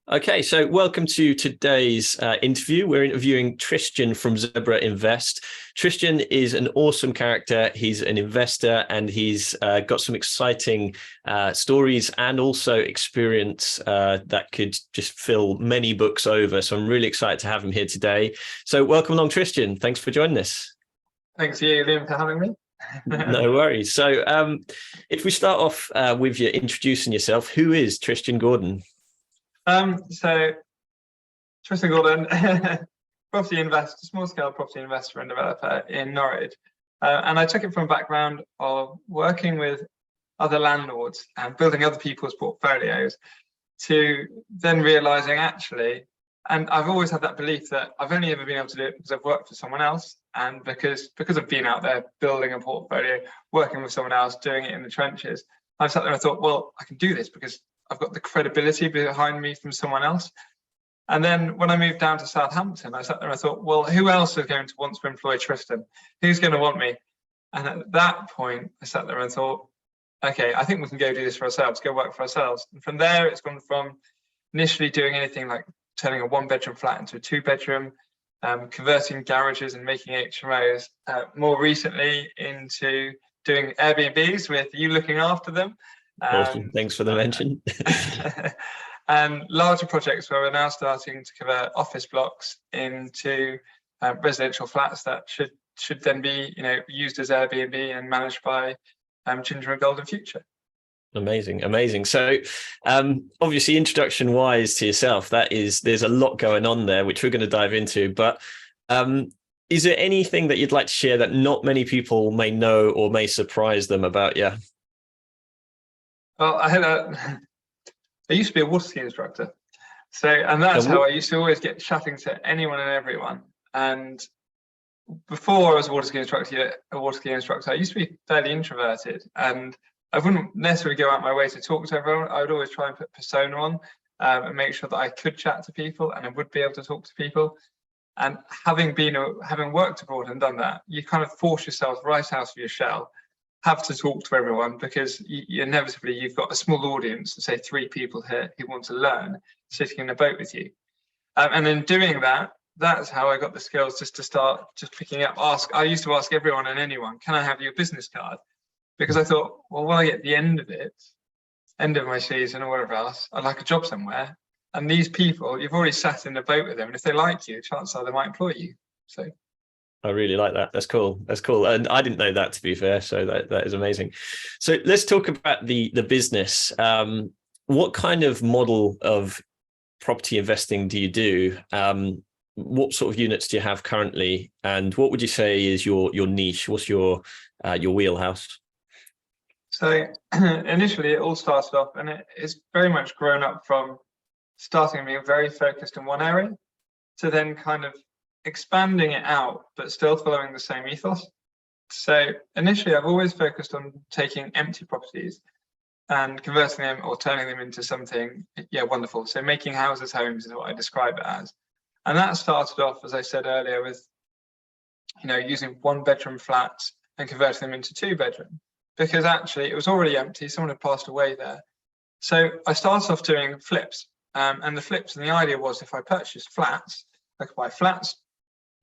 Okay, so welcome to today's interview. We're interviewing Tristan from ZebraInvest. Tristan is an awesome character. He's an investor and he's got some exciting stories and also experience that could just fill many books over. So I'm really excited to have him here today. So welcome along, Tristan. Thanks for joining us. Thanks you, Liam, for having me. No worries. So if we start off with you introducing yourself, who is Tristan Gordon? So Tristan Gordon, property investor, small-scale property investor and developer in Norwich, and I took it from a background of working with other landlords and building other people's portfolios, to then realizing actually, and I've always had that belief that I've only ever been able to do it because I've worked for someone else, and because I've been out there building a portfolio, working with someone else, doing it in the trenches. I sat there and I thought, well, I can do this because I've got the credibility behind me from someone else. And then when I moved down to Southampton, I sat there and I thought, well, who else is going to want to employ Tristan? Who's going to want me? And at that point, I sat there and thought, okay, I think we can go do this for ourselves, go work for ourselves. And from there, it's gone from initially doing anything like turning a one-bedroom flat into a two-bedroom, converting garages and making HMOs, more recently into doing Airbnbs with you looking after them. Awesome. Thanks for the mention. And larger projects where we're now starting to convert office blocks into residential flats that should then be used as Airbnb and managed by Ginger and Golden Future. Amazing. So obviously introduction wise to yourself, there's a lot going on there which we're going to dive into, but is there anything that you'd like to share that not many people may know or may surprise them about you? Well, I used to be a water ski instructor. And that's how I used to always get chatting to anyone and everyone. And before I was a water ski instructor, I used to be fairly introverted, and I wouldn't necessarily go out my way to talk to everyone. I would always try and put persona on and make sure that I could chat to people and I would be able to talk to people. And having worked abroad and done that, you kind of force yourself right out of your shell, have to talk to everyone, because inevitably you've got a small audience, say 3 people here who want to learn, sitting in a boat with you. And in doing that, that's how I got the skills just to start just picking up. I used to ask everyone and anyone, can I have your business card? Because I thought, well, when I get the end of my season or whatever else, I'd like a job somewhere. And these people, you've already sat in the boat with them, and if they like you, chances are they might employ you. So I really like that. That's cool. And I didn't know that, to be fair. So that is amazing. So let's talk about the business. What kind of model of property investing do you do? What sort of units do you have currently? And what would you say is your niche? What's your wheelhouse? So initially it all started off, and it's very much grown up from starting being very focused in one area to then kind of expanding it out, but still following the same ethos. So initially I've always focused on taking empty properties and converting them or turning them into something wonderful. So making houses homes is what I describe it as. And that started off, as I said earlier, with using one-bedroom flats and converting them into 2-bedroom, because actually it was already empty, someone had passed away there. So I started off doing flips, and the idea was, if I purchased flats, I could buy flats,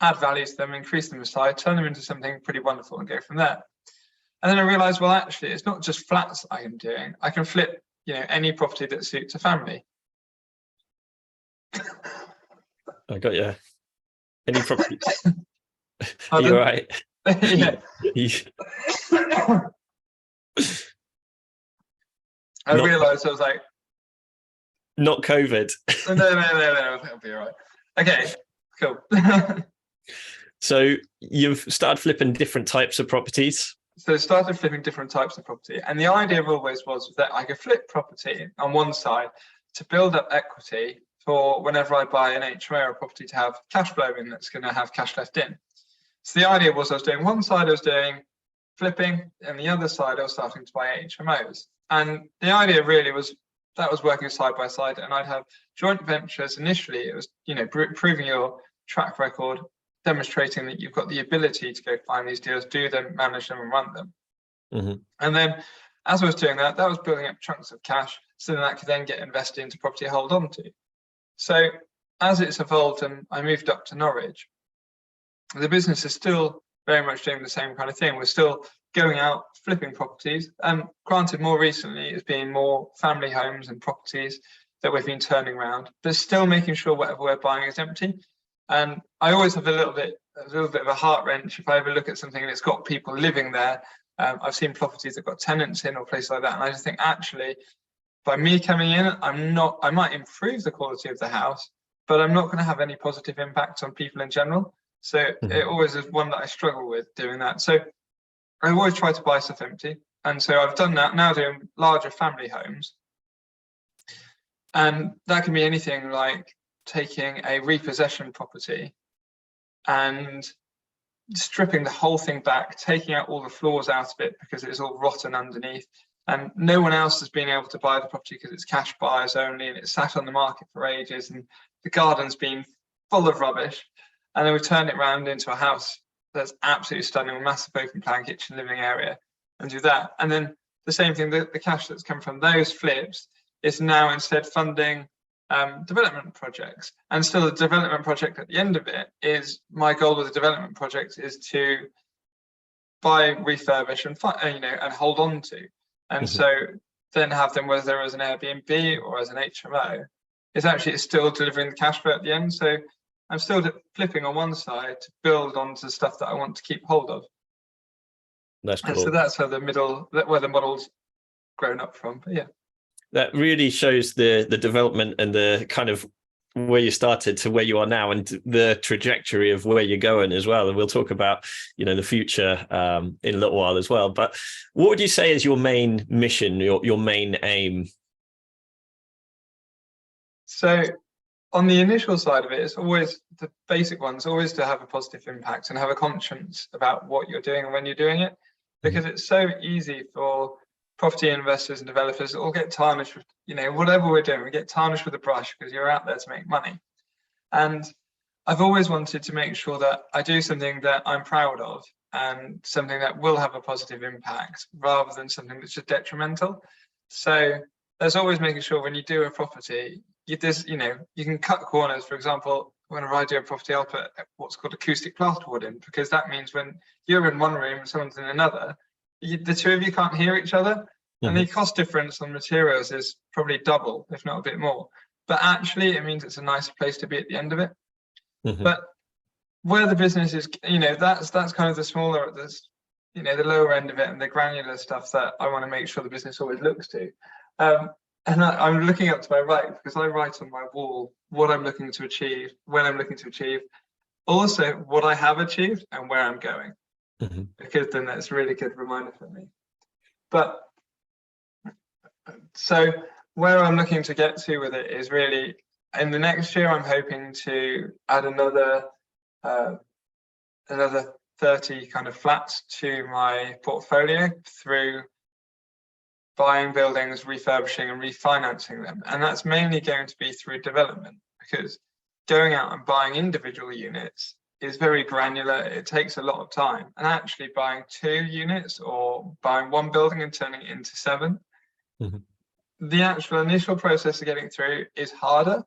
add value to them, increase them in size, turn them into something pretty wonderful and go from there. And then I realized, well, actually, it's not just flats I am doing. I can flip, any property that suits a family. I got you. Any property? Are you all right? Yeah. I realized, I was like, not COVID. No, it'll be all right. Okay, cool. So you've started flipping different types of properties? So I started flipping different types of property. And the idea always was that I could flip property on one side to build up equity for whenever I buy an HMO or a property to have cash flow in that's going to have cash left in. So the idea was, I was doing one side, I was doing flipping, and the other side I was starting to buy HMOs. And the idea really was that was working side by side, and I'd have joint ventures. Initially, it was proving your track record, demonstrating that you've got the ability to go find these deals, do them, manage them, and run them. Mm-hmm. And then as I was doing that, that was building up chunks of cash, so that could then get invested into property to hold on to. So as it's evolved and I moved up to Norwich, the business is still very much doing the same kind of thing. We're still going out flipping properties, and granted, more recently it's been more family homes and properties that we've been turning around, but still making sure whatever we're buying is empty. And I always have a little bit of a heart wrench if I ever look at something and it's got people living there. I've seen properties that got tenants in or places like that, and I just think actually, by me coming in, I might improve the quality of the house, but I'm not going to have any positive impact on people in general. So it always is one that I struggle with doing that. So I always try to buy stuff empty. And so I've done that now, doing larger family homes. And that can be anything like taking a repossession property and stripping the whole thing back, taking out all the floors out of it because it's all rotten underneath. And no one else has been able to buy the property because it's cash buyers only, and it's sat on the market for ages, and the garden's been full of rubbish. And then we've turned it around into a house that's absolutely stunning, with massive open plan kitchen, living area, and do that. And then the same thing, the cash that's come from those flips is now instead funding development projects. And still, the development project at the end of it is, my goal with the development project is to buy, refurbish, and hold on to. And so then have them, whether they're as an Airbnb or as an HMO, it's still delivering the cash flow at the end. So I'm still flipping on one side to build onto stuff that I want to keep hold of. That's cool. And so that's where the model's grown up from. But yeah, that really shows the development and the kind of where you started to where you are now, and the trajectory of where you're going as well. And we'll talk about, the future in a little while as well. But what would you say is your main mission, your main aim? So on the initial side of it, it's always the basic ones, always to have a positive impact and have a conscience about what you're doing and when you're doing it, because it's so easy for property investors and developers all get tarnished with, whatever we're doing, we get tarnished with a brush because you're out there to make money. And I've always wanted to make sure that I do something that I'm proud of and something that will have a positive impact rather than something that's just detrimental. So there's always making sure when you do a property, you can cut corners. For example, whenever I do a property, I'll put what's called acoustic plasterboard in, because that means when you're in one room and someone's in another, the two of you can't hear each other. And the cost difference on materials is probably double, if not a bit more. But actually, it means it's a nicer place to be at the end of it. But where the business is, that's kind of the smaller, the lower end of it, and the granular stuff that I want to make sure the business always looks to. And I'm looking up to my right because I write on my wall what I'm looking to achieve, when I'm looking to achieve, also what I have achieved and where I'm going, because then that's a really good reminder for me. But so where I'm looking to get to with it is really, in the next year, I'm hoping to add another 30 kind of flats to my portfolio through buying buildings, refurbishing and refinancing them. And that's mainly going to be through development, because going out and buying individual units is very granular. It takes a lot of time. And actually buying 2 units or buying one building and turning it into 7, the actual initial process of getting through is harder,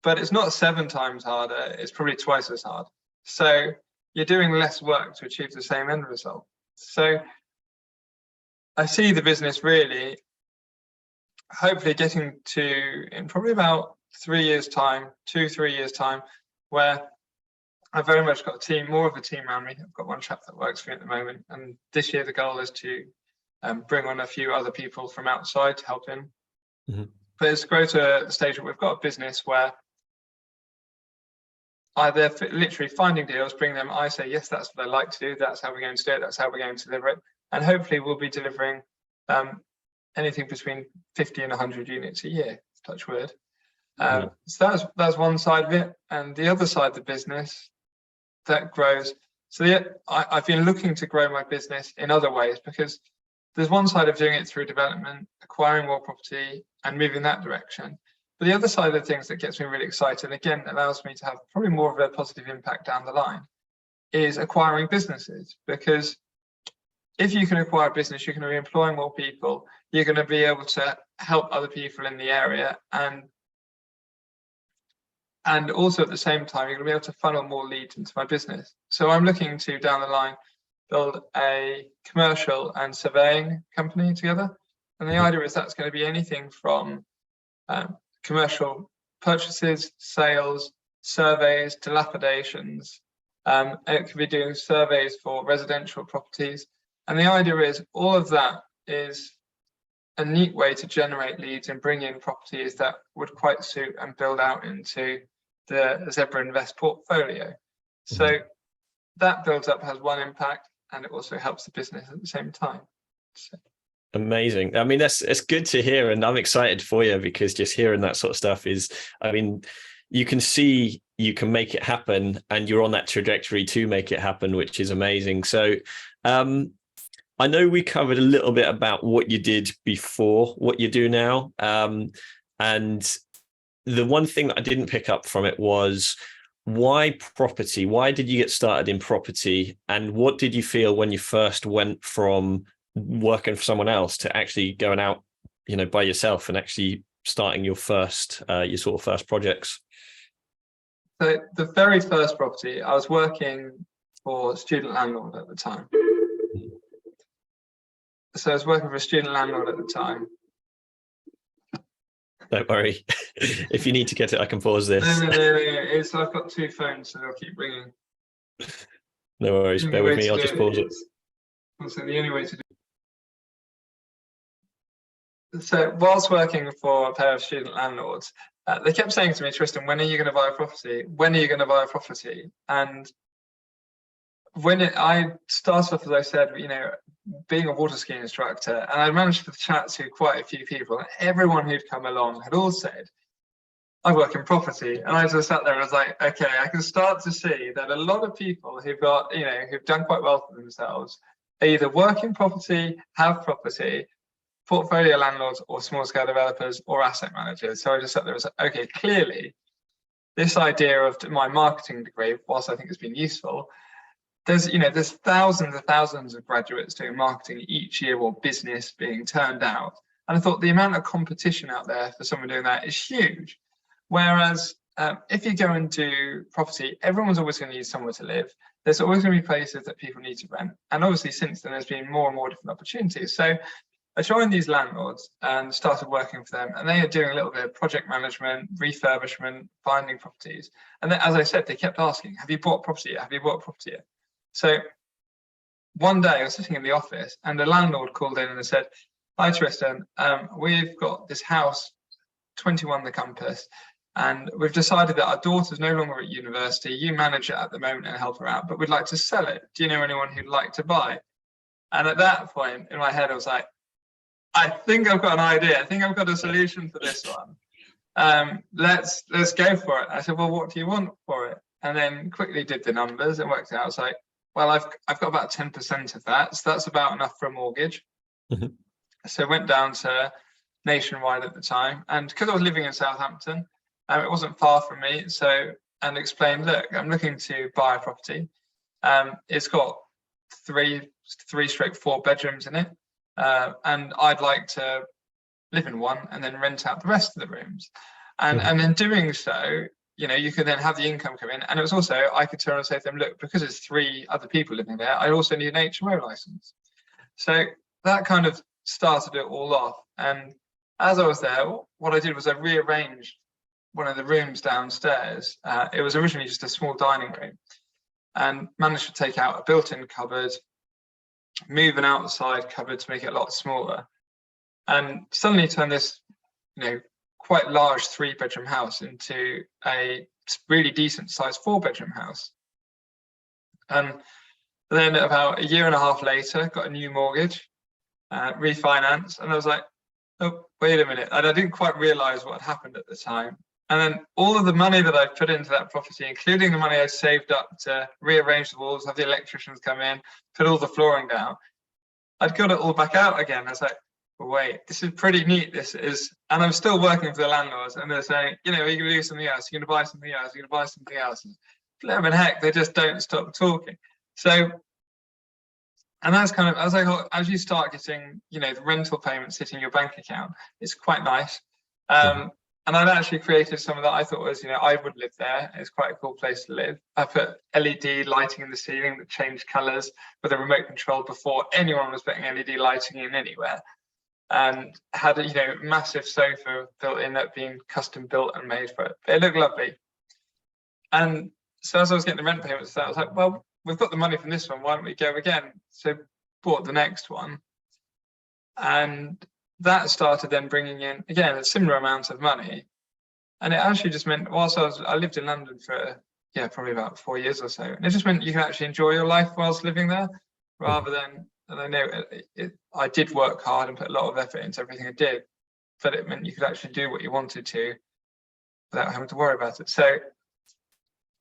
but it's not 7 times harder. It's probably twice as hard. So you're doing less work to achieve the same end result. So I see the business really hopefully getting to, in probably about 3 years' time, 2-3 years' time, where I've very much got a team, more of a team around me. I've got one chap that works for me at the moment. And this year, the goal is to bring on a few other people from outside to help in. But it's grow to the stage where we've got a business where they're literally finding deals, bring them. I say, yes, that's what I like to do. That's how we're going to do it. That's how we're going to deliver it. And hopefully we'll be delivering anything between 50 and 100 units a year, touch wood. So that's one side of it. And the other side of the business that grows. So I've been looking to grow my business in other ways, because there's one side of doing it through development, acquiring more property and moving that direction. But the other side of things that gets me really excited, and again, allows me to have probably more of a positive impact down the line, is acquiring businesses. Because if you can acquire a business, you're going to be employing more people. You're going to be able to help other people in the area. And And also at the same time, you're going to be able to funnel more leads into my business. So I'm looking to, down the line, build a commercial and surveying company together. And the idea is that's going to be anything from commercial purchases, sales, surveys, dilapidations. And it could be doing surveys for residential properties. And the idea is all of that is a neat way to generate leads and bring in properties that would quite suit and build out into the ZebraInvest portfolio. So that builds up, has one impact, and it also helps the business at the same time. So. Amazing. I mean, it's good to hear, and I'm excited for you, because just hearing that sort of stuff is, I mean, you can see you can make it happen, and you're on that trajectory to make it happen, which is amazing. So I know we covered a little bit about what you did before, what you do now. And the one thing that I didn't pick up from it was, why property? Why did you get started in property? And what did you feel when you first went from working for someone else to actually going out, by yourself and actually starting your sort of first projects? So the very first property, I was working for a student landlord at the time. So I was working for a student landlord at the time. Don't worry. If you need to get it, I can pause this. No. I've got two phones, so they'll keep ringing. No worries. Bear with me. I'll just pause it. Also, the only way to do it. So whilst working for a pair of student landlords, they kept saying to me, Tristan, when are you going to buy a property? When are you going to buy a property? And when I started off, as I said, being a water skiing instructor, and I managed to chat to quite a few people, and everyone who'd come along had all said, I work in property. And I just sat there and I was like, okay, I can start to see that a lot of people who've got, who've done quite well for themselves, either work in property, have property, portfolio landlords, or small scale developers, or asset managers. So I just sat there and was like, okay, clearly this idea of my marketing degree, whilst I think it's been useful, there's thousands and thousands of graduates doing marketing each year, or business being turned out. And I thought the amount of competition out there for someone doing that is huge. Whereas if you go and do property, everyone's always going to need somewhere to live. There's always going to be places that people need to rent. And obviously since then, there's been more and more different opportunities. So I joined these landlords and started working for them. And they are doing a little bit of project management, refurbishment, finding properties. And then, as I said, they kept asking, have you bought property yet? Have you bought property yet? So one day I was sitting in the office and the landlord called in and said, hi, Tristan, we've got this house, 21 The Compass, and we've decided that our daughter's no longer at university. You manage it at the moment and help her out, but we'd like to sell it. Do you know anyone who'd like to buy? And at that point in my head, I was like, I think I've got an idea. I think I've got a solution for this one. Let's go for it. I said, well, what do you want for it? And then quickly did the numbers and worked out. I was like, well, I've got about 10% of that. So that's about enough for a mortgage. Mm-hmm. So I went down to Nationwide at the time. And because I was living in Southampton, it wasn't far from me. And explained, look, I'm looking to buy a property. It's got 3/4 bedrooms in it. And I'd like to live in one and then rent out the rest of the rooms. And in doing so, you could then have the income come in. And it was also, I could turn and say to them, look, because there's 3 other people living there, I also need an HMO license. So that kind of started it all off. And as I was there, what I did was I rearranged one of the rooms downstairs. It was originally just a small dining room, and managed to take out a built-in cupboard, move an outside cupboard to make it a lot smaller, and suddenly turn this, quite large 3-bedroom house into a really decent sized 4-bedroom house. And then about 1.5 years later, got a new mortgage, refinance, and I was like, oh, wait a minute. And I didn't quite realize what had happened at the time. And then all of the money that I put into that property, including the money I saved up to rearrange the walls, have the electricians come in, put all the flooring down, I'd got it all back out again. I was like, wait, this is pretty neat. This is, and I'm still working for the landlords, and they're saying, are you going to do something else? You're going to buy something else? You're going to buy something else? Flipping heck, they just don't stop talking. So, and that's kind of, as you start getting, the rental payments hitting your bank account, it's quite nice. And I'd actually created some of that I thought was, I would live there. It's quite a cool place to live. I put LED lighting in the ceiling that changed colours with a remote control before anyone was putting LED lighting in anywhere. And had a, massive sofa built in that being custom built and made for it. It looked lovely. And so as I was getting the rent payments, I was like, well, we've got the money from this one. Why don't we go again? So bought the next one. And that started then bringing in, again, a similar amount of money. And it actually just meant, whilst I lived in London for, probably about 4 years or so. And it just meant you can actually enjoy your life whilst living there, rather than, and I know I did work hard and put a lot of effort into everything I did, but it meant you could actually do what you wanted to without having to worry about it. So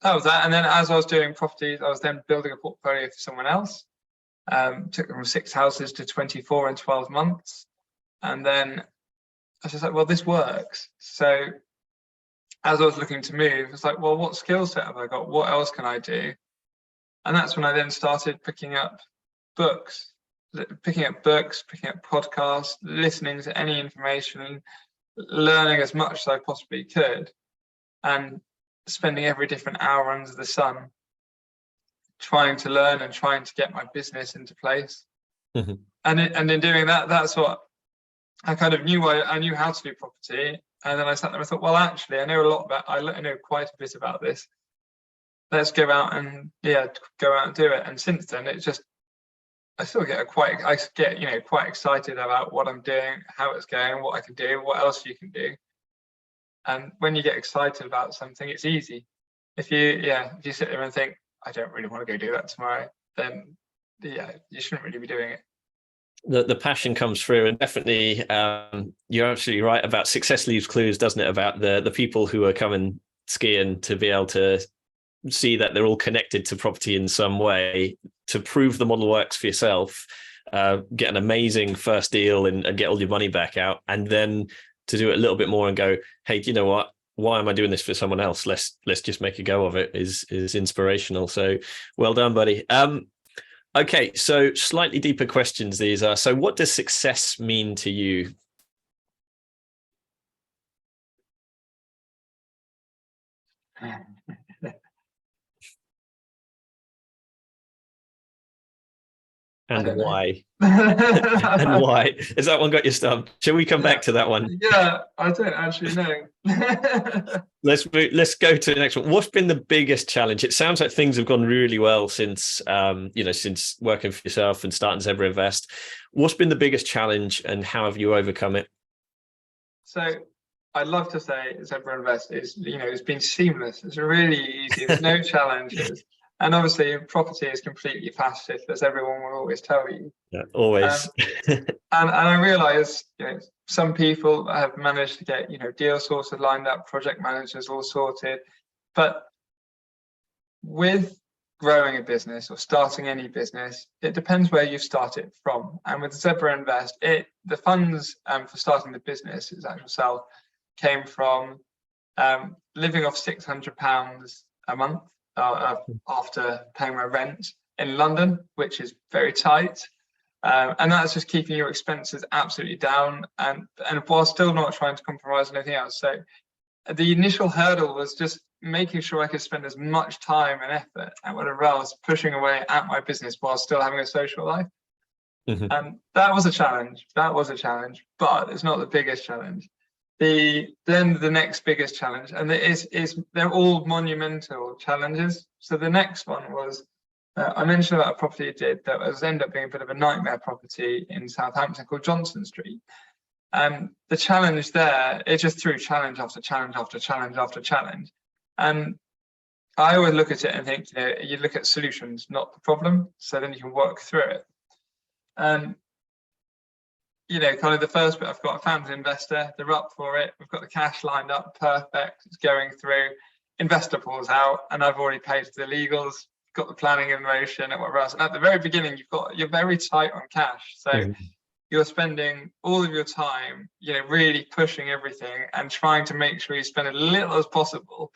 that was that. And then as I was doing properties, I was then building a portfolio for someone else. Took them from 6 houses to 24 in 12 months. And then I was just like, well, this works. So as I was looking to move, it's like, well, what skill set have I got? What else can I do? And that's when I then started picking up books, picking up podcasts, listening to any information, learning as much as I possibly could, and spending every different hour under the sun trying to learn and trying to get my business into place. And in doing that, that's what I kind of knew. I knew how to do property, and then I sat there and thought, well, actually, I know quite a bit about this. Let's go out and go out and do it. And since then, I still get quite excited about what I'm doing, how it's going, what I can do, what else you can do. And when you get excited about something, it's easy. If you sit there and think, I don't really want to go do that tomorrow, then you shouldn't really be doing it. The passion comes through, and definitely you're absolutely right about success leaves clues, doesn't it? About the people who are coming skiing to be able to see that they're all connected to property in some way, to prove the model works for yourself, get an amazing first deal and get all your money back out, and then to do it a little bit more and go, hey, do you know what? Why am I doing this for someone else? Let's just make a go of it is inspirational. So well done, buddy. Okay, so slightly deeper questions these are. So what does success mean to you? And why? And why? Has that one got you stumped? Shall we come back to that one? Yeah, I don't actually know. Let's go to the next one. What's been the biggest challenge? It sounds like things have gone really well since since working for yourself and starting ZebraInvest. What's been the biggest challenge, and how have you overcome it? So I'd love to say ZebraInvest is, it's been seamless. It's really easy. There's no challenges. And obviously, property is completely passive, as everyone will always tell you. Yeah, always. And I realise, some people have managed to get, deals sorted, lined up, project managers all sorted. But with growing a business or starting any business, it depends where you start it from. And with ZebraInvest, the funds for starting the business, its actual self, came from living off £600 a month. After paying my rent in London, which is very tight, and that's just keeping your expenses absolutely down, and while still not trying to compromise on anything else. So the initial hurdle was just making sure I could spend as much time and effort and whatever else pushing away at my business while still having a social life. And that was a challenge. But it's not the biggest challenge. Then the next biggest challenge, and they're all monumental challenges. So the next one was, I mentioned about a property I did that ended up being a bit of a nightmare property in Southampton called Johnson Street. And the challenge there, it just threw challenge after challenge after challenge after challenge. And I always look at it and think, you look at solutions, not the problem, so then you can work through it. And kind of the first bit, I found an investor, they're up for it, we've got the cash lined up, perfect, it's going through, investor pulls out, and I've already paid for the legals, got the planning in motion and whatever else. And at the very beginning, you're very tight on cash. So you're spending all of your time, really pushing everything and trying to make sure you spend as little as possible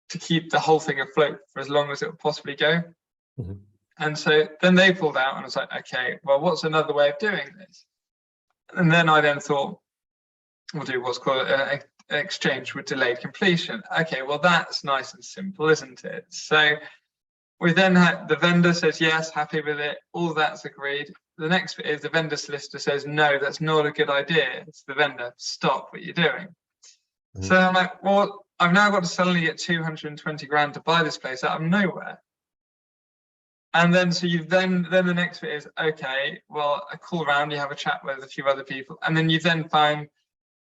to keep the whole thing afloat for as long as it will possibly go. And so then they pulled out, and I was like, okay, well, what's another way of doing this? And then I thought, we'll do what's called exchange with delayed completion. Okay, well, that's nice and simple, isn't it? So we then had the vendor says yes, happy with it, all that's agreed. The next bit is the vendor solicitor says no, that's not a good idea. It's the vendor, stop what you're doing. Mm-hmm. So I'm like, well, I've now got to suddenly get 220 grand to buy this place out of nowhere. And then so you then the next bit is, okay, well, I call around, you have a chat with a few other people, and then you then find,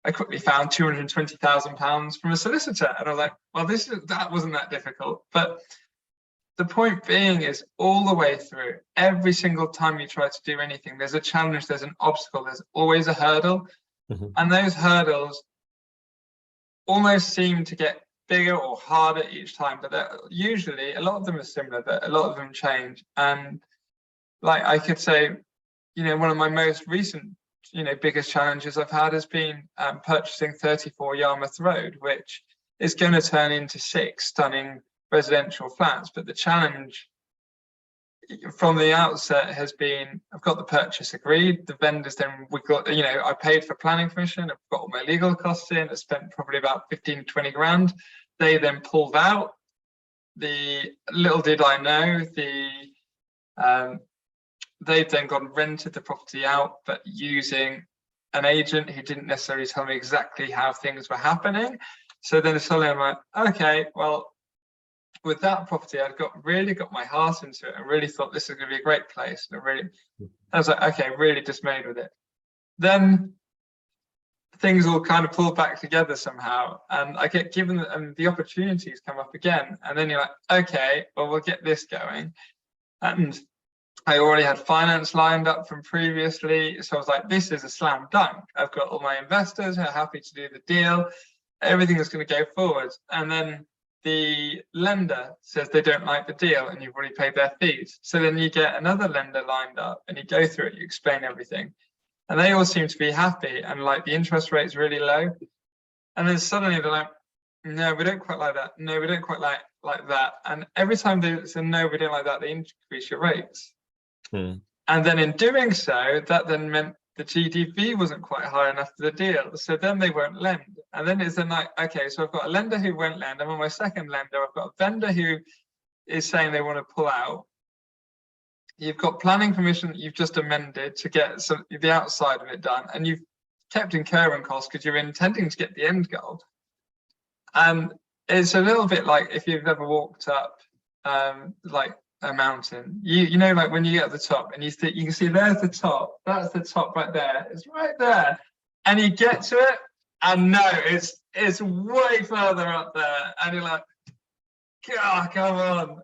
I quickly found £220,000 from a solicitor. And I was like, well, that wasn't that difficult. But the point being is, all the way through, every single time you try to do anything, there's a challenge, there's an obstacle, there's always a hurdle. Mm-hmm. And those hurdles almost seem to get bigger or harder each time, but usually a lot of them are similar, but a lot of them change. And like I could say, one of my most recent, biggest challenges I've had has been purchasing 34 Yarmouth Road, which is going to turn into 6 stunning residential flats. But the challenge from the outset has been, I've got the purchase agreed, the vendors then, I paid for planning permission, I've got all my legal costs in, I spent probably about 15, 20 grand. They then pulled out. Little did I know, they've then gone and rented the property out, but using an agent who didn't necessarily tell me exactly how things were happening. So then suddenly I'm like, okay, well, with that property, I'd really got my heart into it and really thought this is going to be a great place. And I was like, okay, really dismayed with it. Then things all kind of pull back together somehow, and I get given and the opportunities come up again, and then you're like, okay, well, we'll get this going. And I already had finance lined up from previously, so I was like, this is a slam dunk. I've got all my investors who are happy to do the deal, everything is going to go forward. And then the lender says they don't like the deal and you've already paid their fees. So then you get another lender lined up and you go through it, you explain everything. And they all seem to be happy, and like the interest rate's really low. And then suddenly they're like, no, we don't quite like that. No, we don't quite like that. And every time they say, no, we don't like that, they increase your rates. Hmm. And then in doing so, that then meant the GDV wasn't quite high enough for the deal. So then they won't lend. And then it's then like, okay, so I've got a lender who won't lend. I'm on my second lender. I've got a vendor who is saying they want to pull out. You've got planning permission that you've just amended to get the outside of it done, and you've kept incurring costs because you're intending to get the end goal. And it's a little bit like if you've ever walked up like a mountain, you know, like when you get at the top and you can see there's the top, that's the top right there, it's right there, and you get to it, and no, it's way further up there, and you're like, God, come on,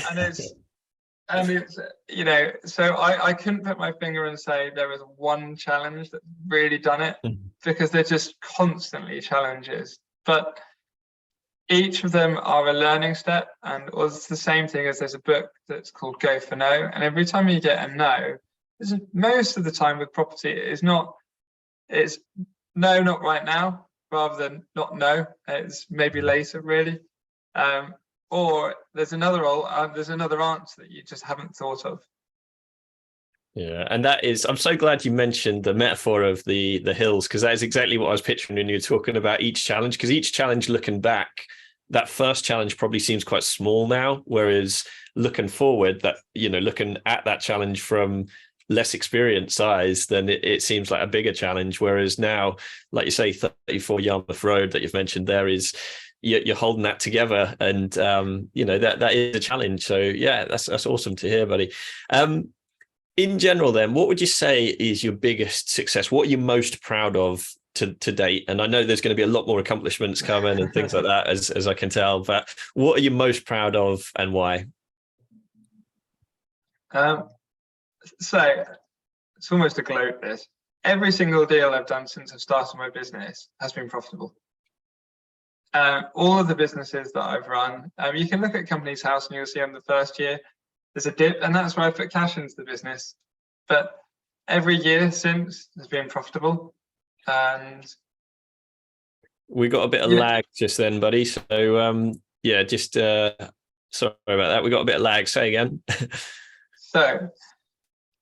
and it's. And it's, so I couldn't put my finger and say there was one challenge that really done it, because they're just constantly challenges. But each of them are a learning step, and it's the same thing as there's a book that's called Go for No. And every time you get a no, most of the time with property, it's no, not right now, rather than not no, it's maybe later, really. Or there's another answer that you just haven't thought of. Yeah, and that is, I'm so glad you mentioned the metaphor of the hills, because that is exactly what I was picturing when you were talking about each challenge. Because each challenge, looking back, that first challenge probably seems quite small now, whereas looking forward, that looking at that challenge from less experienced eyes, then it seems like a bigger challenge. Whereas now, like you say, 34 Yarmouth Road that you've mentioned there is. You're holding that together, and that is a challenge. So yeah, that's awesome to hear, buddy. In general, then, what would you say is your biggest success? What are you most proud of to date? And I know there's going to be a lot more accomplishments coming and things like that, as I can tell. But what are you most proud of, and why? So it's almost a gloat. This every single deal I've done since I've started my business has been profitable. All of the businesses that I've run, you can look at Companies House and you'll see on the first year there's a dip, and that's where I put cash into the business. But every year since has been profitable. And we got a bit of lag just then, buddy. So sorry about that. We got a bit of lag. Say again. So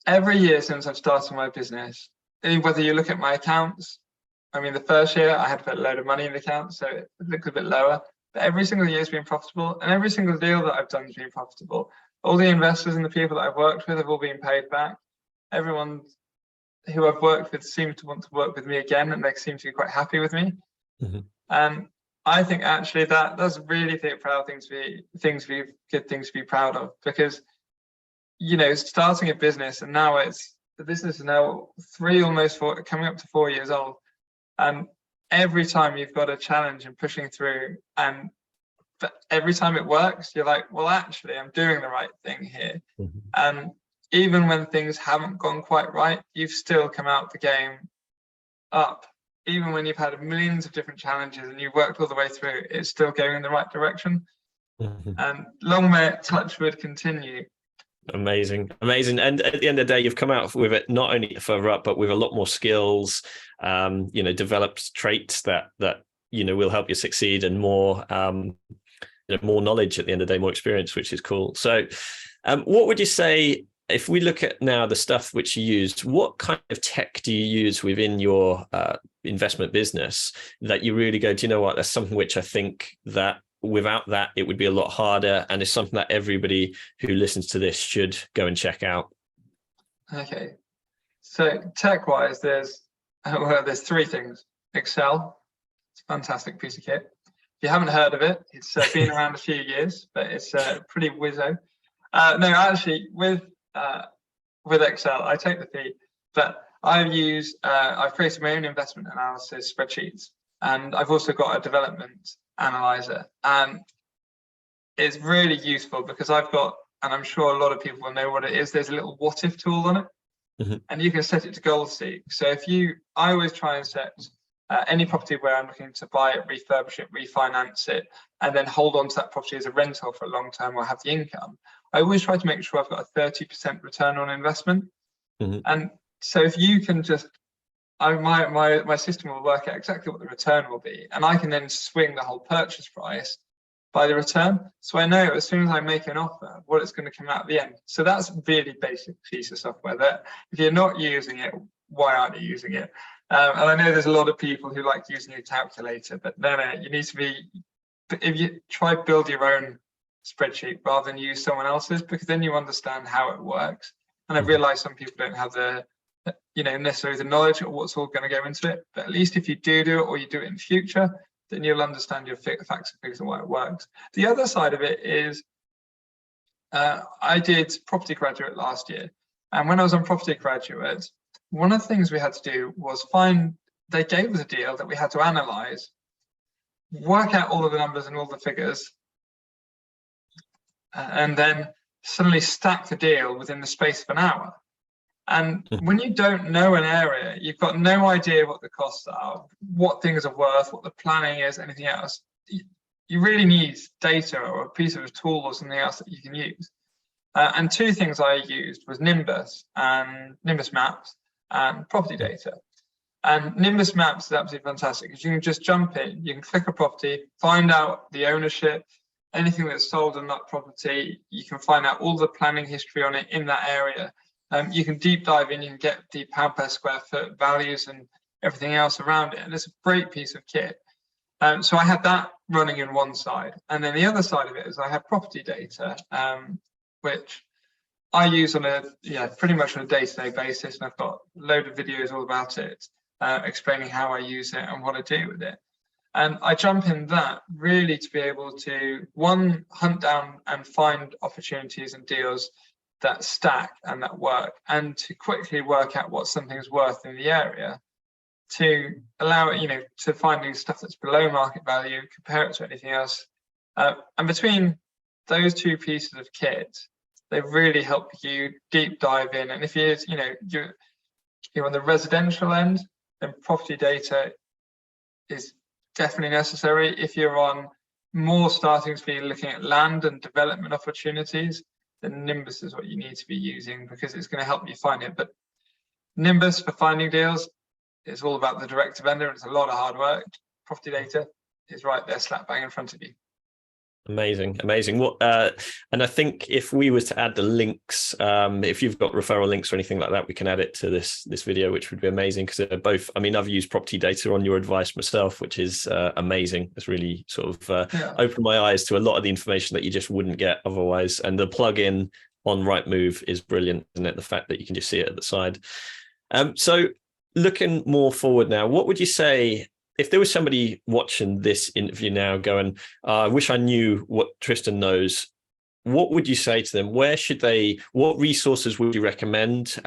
every year since I've started my business, whether you look at my accounts, I mean, the first year I had to put a load of money in the account, so it looked a bit lower. But every single year has been profitable, and every single deal that I've done has been profitable. All the investors and the people that I've worked with have all been paid back. Everyone who I've worked with seems to want to work with me again, and they seem to be quite happy with me. And I think actually that's really good things to be proud of, because starting a business, and now the business is now coming up to 4 years old, and every time you've got a challenge and pushing through, but every time it works, you're like, well, actually, I'm doing the right thing here. And even when things haven't gone quite right, you've still come out the game up. Even when you've had millions of different challenges and you've worked all the way through, it's still going in the right direction. And long may it, touch wood, continue. Amazing. And at the end of the day, you've come out with it not only further up, but with a lot more skills, developed traits that will help you succeed, and more more knowledge at the end of the day, more experience, which is cool. So what would you say, if we look at now the stuff which you use, what kind of tech do you use within your investment business that you really go, do you know what, that's something which I think that without that it would be a lot harder, and it's something that everybody who listens to this should go and check out? Okay, so tech wise, there's three things. Excel, it's a fantastic piece of kit. If you haven't heard of it, it's been around a few years, but it's pretty whizzo. No, actually, with Excel, I take the fee, but I've created my own investment analysis spreadsheets, and I've also got a development analyzer, and it's really useful because I've got, and I'm sure a lot of people will know what it is, there's a little what if tool on it, and you can set it to goal seek. So I always try and set any property where I'm looking to buy it, refurbish it, refinance it, and then hold on to that property as a rental for a long term or have the income. I always try to make sure I've got a 30% return on investment. And so if you can just, my system will work out exactly what the return will be, and I can then swing the whole purchase price by the return. So I know as soon as I make an offer, what it's going to come out at the end. So that's a really basic piece of software that if you're not using it, why aren't you using it? And I know there's a lot of people who like using a calculator, but no, you need to be, if you try build your own spreadsheet rather than use someone else's, because then you understand how it works. And I realize some people don't have the, necessarily the knowledge of what's all going to go into it, but at least if you do it, or you do it in the future, then you'll understand your facts and figures and why it works. The other side of it is, I did Property Graduate last year, and when I was on Property Graduate, one of the things we had to do was they gave us a deal that we had to analyze, work out all of the numbers and all the figures, and then suddenly stack the deal within the space of an hour. And when you don't know an area, you've got no idea what the costs are, what things are worth, what the planning is, anything else. You really need data or a piece of a tool or something else that you can use. And two things I used was Nimbus Maps and property data. And Nimbus Maps is absolutely fantastic because you can just jump in, you can click a property, find out the ownership, anything that's sold on that property, you can find out all the planning history on it in that area. You can deep dive in, you can get the pound per square foot values and everything else around it. And it's a great piece of kit. So I had that running in one side. And then the other side of it is I have property data, which I use on pretty much on a day-to-day basis. And I've got a load of videos all about it, explaining how I use it and what I do with it. And I jump in that really to be able to, one, hunt down and find opportunities and deals that stack and that work, and to quickly work out what something's worth in the area, to allow it, to find new stuff that's below market value, compare it to anything else. And between those two pieces of kit, they really help you deep dive in. And if you're on the residential end, then property data is definitely necessary. If you're on more starting to be looking at land and development opportunities, then Nimbus is what you need to be using because it's going to help you find it. But Nimbus for finding deals is all about the direct to vendor, and it's a lot of hard work. Property data is right there, slap bang in front of you. Amazing, amazing. What and I think if we were to add the links, if you've got referral links or anything like that, we can add it to this video, which would be amazing, because they're both, I mean, I've used property data on your advice myself, which is amazing. It's really sort of opened my eyes to a lot of the information that you just wouldn't get otherwise. And the plug-in on Rightmove is brilliant, isn't it? The fact that you can just see it at the side. So looking more forward now, what would you say if there was somebody watching this interview now going, I wish I knew what Tristan knows? What would you say to them? Where should they, what resources would you recommend?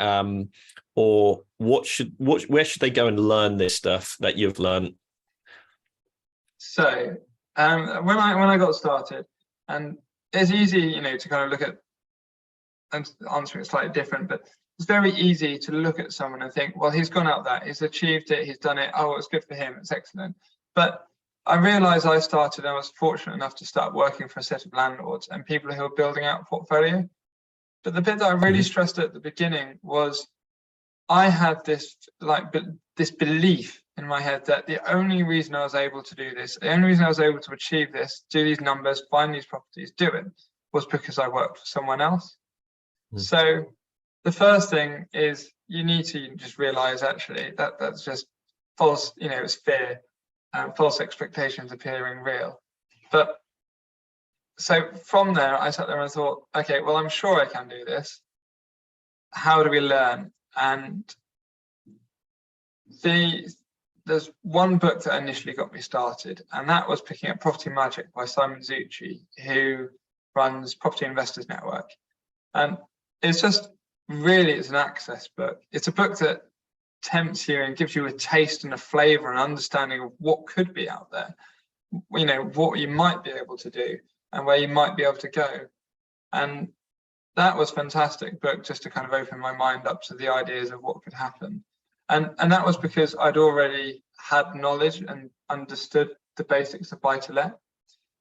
Or where should they go and learn this stuff that you've learned? So when I got started, and it's easy, you know, to kind of look at and answering it slightly different, but it's very easy to look at someone and think, well, he's gone out there, he's achieved it, he's done it. Oh, it's good for him. It's excellent. But I realized I was fortunate enough to start working for a set of landlords and people who are building out a portfolio. But the bit that I really stressed at the beginning was I had this belief in my head that the only reason I was able to do this, the only reason I was able to achieve this, do these numbers, find these properties, do it, was because I worked for someone else. So the first thing is you need to just realize actually that that's just false, you know, it's fear and false expectations appearing real. But so from there, I sat there and thought, okay, well, I'm sure I can do this. How do we learn? And there's one book that initially got me started, and that was picking up Property Magic by Simon Zucci, who runs Property Investors Network. And it's just really, it's an access book. It's a book that tempts you and gives you a taste and a flavor and understanding of what could be out there, you know, what you might be able to do and where you might be able to go. And that was a fantastic book just to kind of open my mind up to the ideas of what could happen. And that was because I'd already had knowledge and understood the basics of buy-to-let.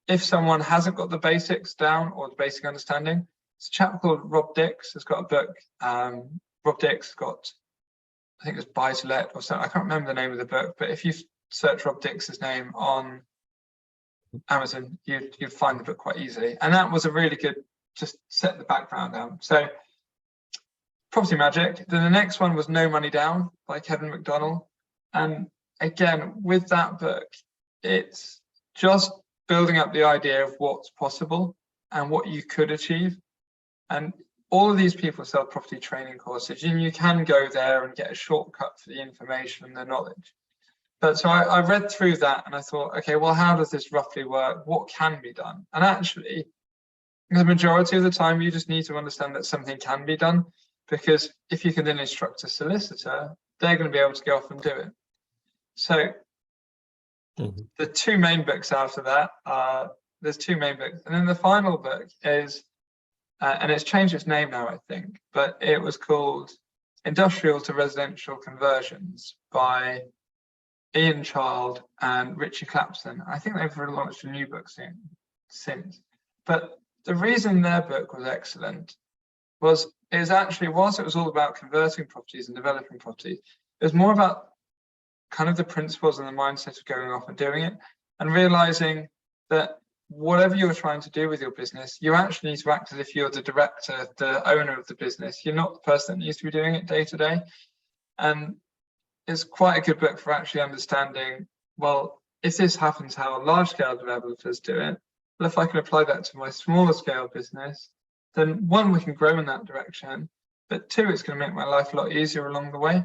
If someone hasn't got the basics down or the basic understanding, it's a chap called Rob Dix has got a book. Rob Dix got, I think it's Buy-to-Let or something. I can't remember the name of the book, but if you search Rob Dix's name on Amazon, you'd find the book quite easily. And that was a really good, just set the background down. So Property Magic. Then the next one was No Money Down by Kevin McDonnell. And again, with that book, it's just building up the idea of what's possible and what you could achieve. And all of these people sell property training courses, and you can go there and get a shortcut for the information and the knowledge. But so I read through that and I thought, okay, well, how does this roughly work? What can be done? And actually, the majority of the time, you just need to understand that something can be done, because if you can then instruct a solicitor, they're going to be able to go off and do it. So the two main books out of that are, there's two main books. And then the final book is, and it's changed its name now, I think, but it was called Industrial to Residential Conversions by Ian Child and Richie Clapson. I think they've launched a new book since. But the reason their book was excellent was actually, whilst it was all about converting properties and developing properties, it was more about kind of the principles and the mindset of going off and doing it, and realizing that whatever you're trying to do with your business, you actually need to act as if you're the director, the owner of the business. You're not the person that needs to be doing it day to day. And it's quite a good book for actually understanding, well, if this happens how large scale developers do it, well, if I can apply that to my smaller scale business, then one, we can grow in that direction, but two, it's going to make my life a lot easier along the way.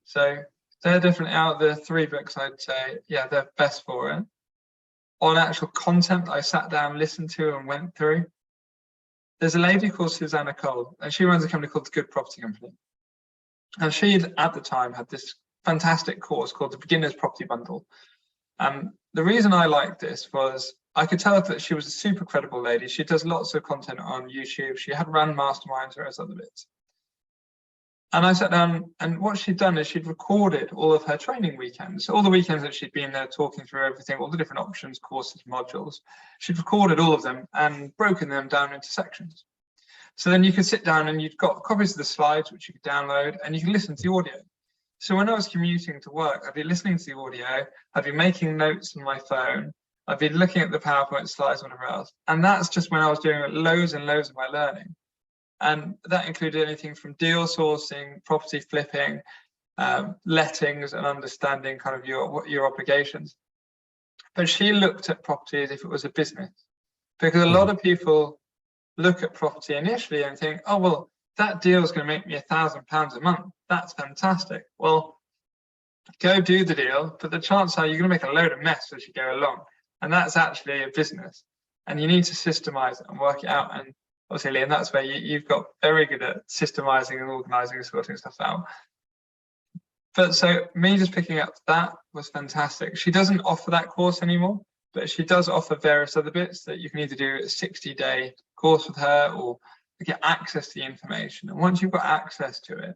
So they're definitely out of the three books, I'd say, yeah, they're best for it. On actual content I sat down, listened to and went through, there's a lady called Susanna Cole, and she runs a company called The Good Property Company. And she, at the time, had this fantastic course called the Beginner's Property Bundle. The reason I liked this was I could tell that she was a super credible lady. She does lots of content on YouTube. She had run masterminds or other bits. And I sat down, and what she'd done is she'd recorded all of her training weekends, all the weekends that she'd been there talking through everything, all the different options, courses, modules. She'd recorded all of them and broken them down into sections. So then you could sit down and you'd got copies of the slides, which you could download, and you could listen to the audio. So when I was commuting to work, I'd be listening to the audio, I'd be making notes on my phone, I'd be looking at the PowerPoint slides, whatever else. And that's just when I was doing loads and loads of my learning. And that included anything from deal sourcing, property flipping, lettings, and understanding kind of your obligations. But she looked at property as if it was a business, because a lot of people look at property initially and think, oh, well, that deal is going to make me £1,000 a month. That's fantastic. Well, go do the deal, but the chances are you're going to make a load of mess as you go along. And that's actually a business. And you need to systemize it and work it out. And obviously, Liam, that's where you've got very good at systemizing and organizing and sorting stuff out. But so me just picking up that was fantastic. She doesn't offer that course anymore, but she does offer various other bits that you can either do a 60-day course with her or get access to the information. And once you've got access to it,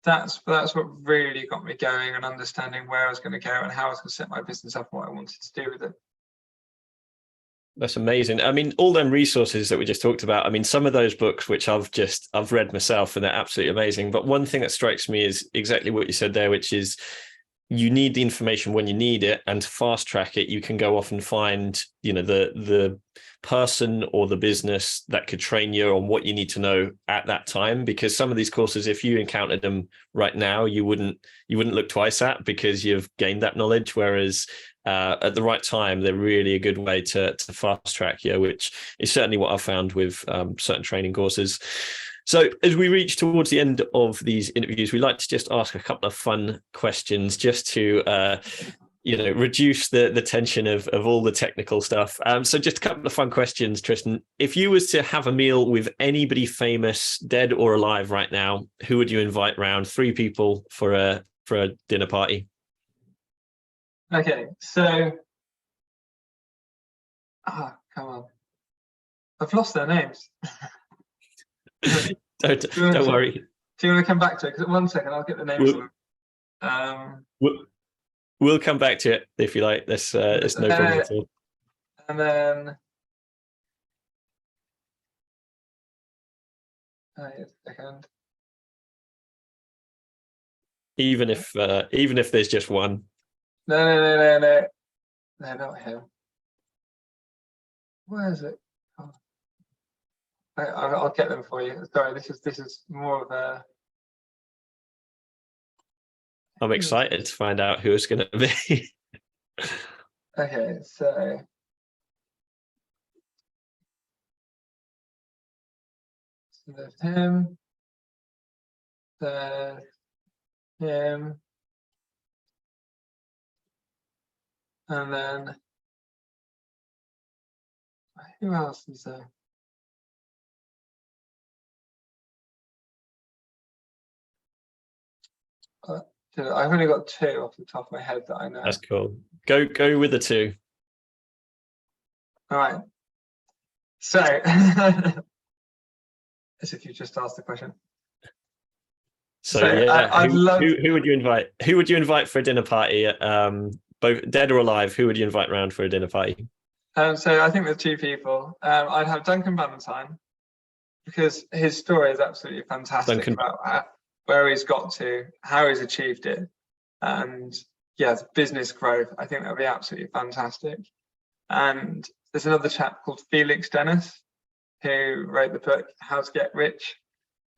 that's what really got me going and understanding where I was going to go and how I was going to set my business up and what I wanted to do with it. That's amazing. I mean, all them resources that we just talked about, I mean, some of those books, which I've read myself, and they're absolutely amazing. But one thing that strikes me is exactly what you said there, which is you need the information when you need it, and to fast track it, you can go off and find, the person or the business that could train you on what you need to know at that time. Because some of these courses, if you encountered them right now, you wouldn't look twice at, because you've gained that knowledge. Whereas at the right time, they're really a good way to fast track you, which is certainly what I've found with certain training courses. So as we reach towards the end of these interviews, we like to just ask a couple of fun questions just to reduce the tension of all the technical stuff. So just a couple of fun questions, Tristan. If you was to have a meal with anybody famous, dead or alive right now, who would you invite round? 3 people for a dinner party. Okay, so come on, I've lost their names. Don't worry. Do you want to come back to it? Because 1 second, I'll get the names. We'll come back to it if you like. It's no problem at all. And then a second. Even if there's just one. No, not him. Where is it? Oh. I'll get them for you. Sorry, this is more of a. I'm excited to find out who it's going to be. Okay, so there's him. There's him. And then who else is there? I've only got 2 off the top of my head that I know. That's cool. Go with the 2. All right. So, as if you just asked the question. So yeah, who would you invite? Who would you invite for a dinner party? Both dead or alive, who would you invite round for a dinner party? So I think there's 2 people. I'd have Duncan Bannatyne, because his story is absolutely fantastic about where he's got to, how he's achieved it, and business growth. I think that would be absolutely fantastic. And there's another chap called Felix Dennis, who wrote the book How to Get Rich,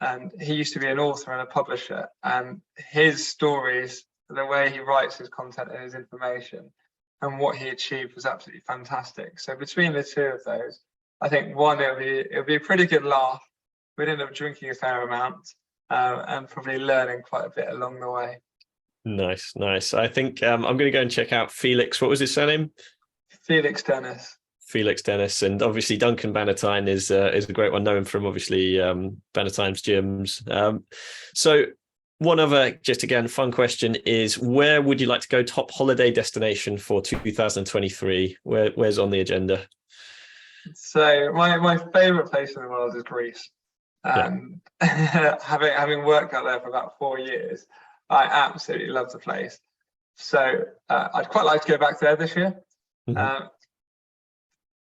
and he used to be an author and a publisher, and his stories, the way he writes his content and his information and what he achieved was absolutely fantastic. So between the 2 of those, I think one, it'll be a pretty good laugh. We'd end up drinking a fair amount and probably learning quite a bit along the way. Nice. I think I'm going to go and check out Felix. What was his surname? Felix Dennis. And obviously Duncan Bannatyne is a great one, known from obviously Bannatyne's gyms. So one other, just again, fun question is, where would you like to go? Top holiday destination for 2023? Where's on the agenda? So my favorite place in the world is Greece. Having worked out there for about 4 years, I absolutely love the place. So I'd quite like to go back there this year. Mm-hmm.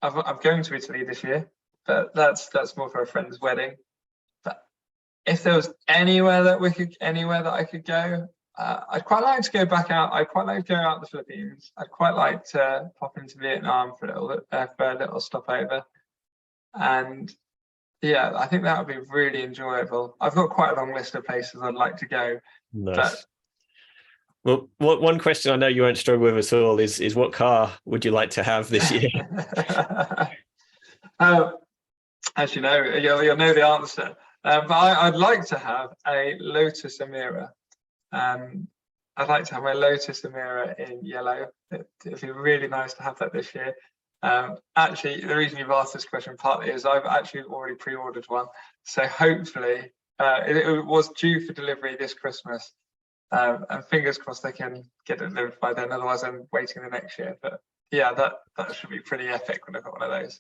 I'm going to Italy this year, but that's more for a friend's wedding. But if there was anywhere that I could go, I'd quite like to go back out. I'd quite like to go out the Philippines. I'd quite like to pop into Vietnam for a little stopover. And yeah, I think that would be really enjoyable. I've got quite a long list of places I'd like to go. Nice. Well, one question I know you won't struggle with at all is what car would you like to have this year? As you know, you'll know the answer. But I'd like to have a Lotus Emira. I'd like to have my Lotus Emira in yellow. It'd be really nice to have that this year. Actually, the reason you've asked this question partly is I've actually already pre-ordered one. So hopefully, it was due for delivery this Christmas. And fingers crossed they can get it delivered by then. Otherwise, I'm waiting the next year. But yeah, that should be pretty epic when I've got one of those.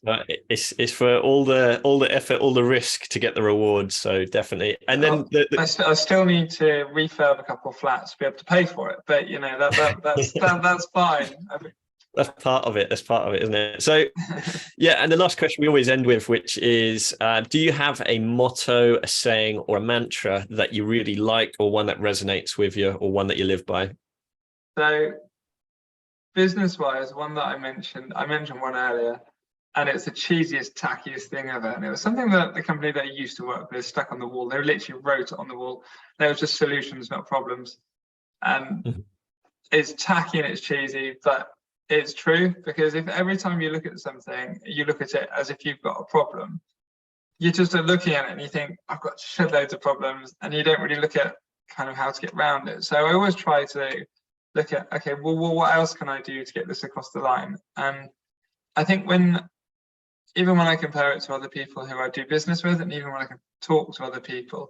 It's for all the effort, all the risk to get the rewards. So definitely. And then I still need to refurb a couple of flats to be able to pay for it. But you know that's fine. That's part of it. That's part of it, isn't it? So, yeah. And the last question we always end with, which is, do you have a motto, a saying, or a mantra that you really like, or one that resonates with you, or one that you live by? So, business-wise, one that I mentioned one earlier, and it's the cheesiest, tackiest thing ever. And it was something that the company that I used to work with stuck on the wall. They literally wrote it on the wall. There was just solutions, not problems. And it's tacky and it's cheesy, but it's true, because if every time you look at something, you look at it as if you've got a problem, you're just looking at it and you think, I've got shed loads of problems, and you don't really look at kind of how to get around it. So I always try to look at, okay, well, what else can I do to get this across the line? And I think even when I compare it to other people who I do business with, and even when I can talk to other people,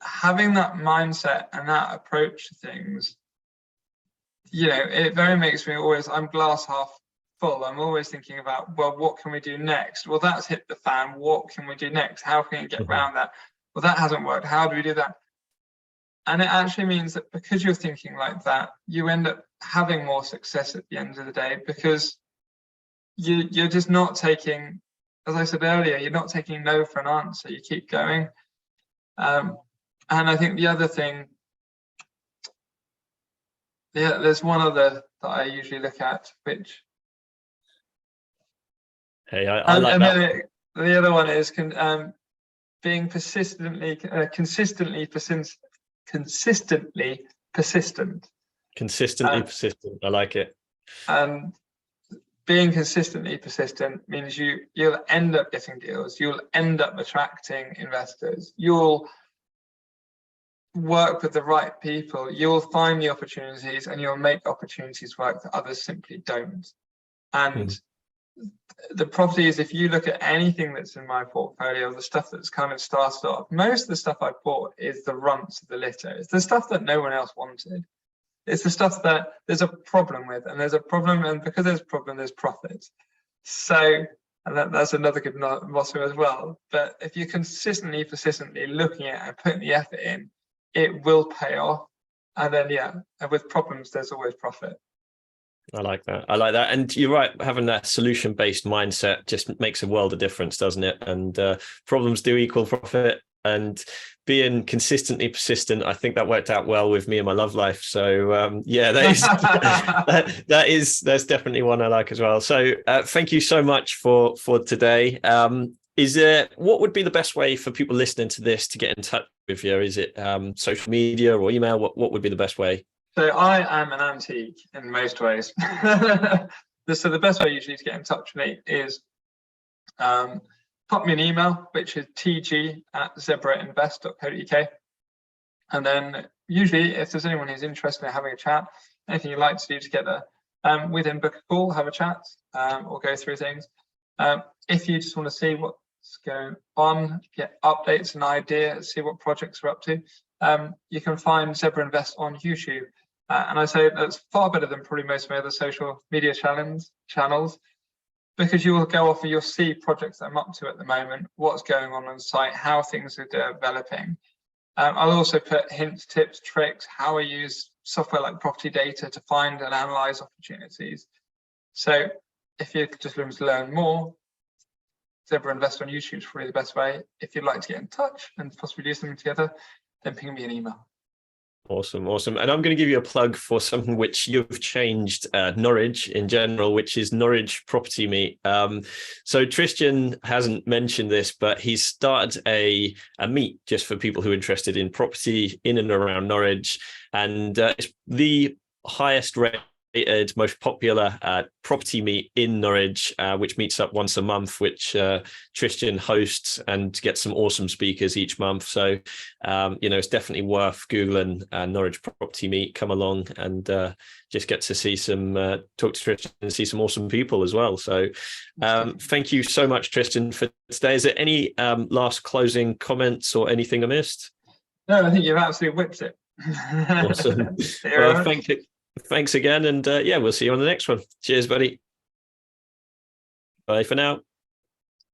having that mindset and that approach to things, you know, it very makes me I'm glass half full. I'm always thinking about, well, what can we do next? Well, that's hit the fan. What can we do next? How can we get around that? Well, that hasn't worked. How do we do that? And it actually means that because you're thinking like that, you end up having more success at the end of the day, because you're just not taking, as I said earlier, you're not taking no for an answer. You keep going. And I think the other thing, yeah, there's one other that I usually look at, which. Hey, I like that. The other one is being consistently persistent. Consistently persistent. I like it. And being consistently persistent means you'll end up getting deals. You'll end up attracting investors. You'll work with the right people, you'll find the opportunities, and you'll make opportunities work that others simply don't. And the properties, if you look at anything that's in my portfolio, the stuff that's kind of started off, most of the stuff I bought is the runts of the litter. It's the stuff that no one else wanted. It's the stuff that there's a problem with, and there's a problem, and because there's a problem, there's profit. So, and that's another good motto as well. But if you're persistently looking at it and putting the effort in, it will pay off. And then, yeah, and with problems, there's always profit. I like that. And you're right, having that solution-based mindset just makes a world of difference, doesn't it? And problems do equal profit. And being consistently persistent, I think that worked out well with me and my love life. So yeah, that's definitely one I like as well. So thank you so much for today. What would be the best way for people listening to this to get in touch with you? Is it social media or email? What would be the best way? So I am an antique in most ways. So the best way usually to get in touch with me is pop me an email, which is tg@ZebraInvest.co.uk. And then usually if there's anyone who's interested in having a chat, anything you'd like to do together, within book a call, have a chat, or go through things. If you just want to see what's going on, get updates and ideas, see what projects we're up to, you can find ZebraInvest on YouTube. And I say that's far better than probably most of my other social media channels, because you will go off and you'll see projects that I'm up to at the moment, what's going on site, how things are developing. I'll also put hints, tips, tricks, how I use software like property data to find and analyze opportunities. So if you're just looking to learn more, ZebraInvest on YouTube is probably the best way. If you'd like to get in touch and possibly do something together, then ping me an email. Awesome, awesome. And I'm going to give you a plug for something which you've changed Norwich in general, which is Norwich Property Meet. So Tristan hasn't mentioned this, but he's started a meet just for people who are interested in property in and around Norwich. And it's the highest rated, most popular property meet in Norwich, which meets up once a month, which Tristan hosts and gets some awesome speakers each month. So, it's definitely worth Googling Norwich Property Meet. Come along and just get to see talk to Tristan and see some awesome people as well. So thank you so much, Tristan, for today. Is there any last closing comments or anything I missed? No, I think you've absolutely whipped it. Awesome. Well, thanks again. And we'll see you on the next one. Cheers, buddy. Bye for now.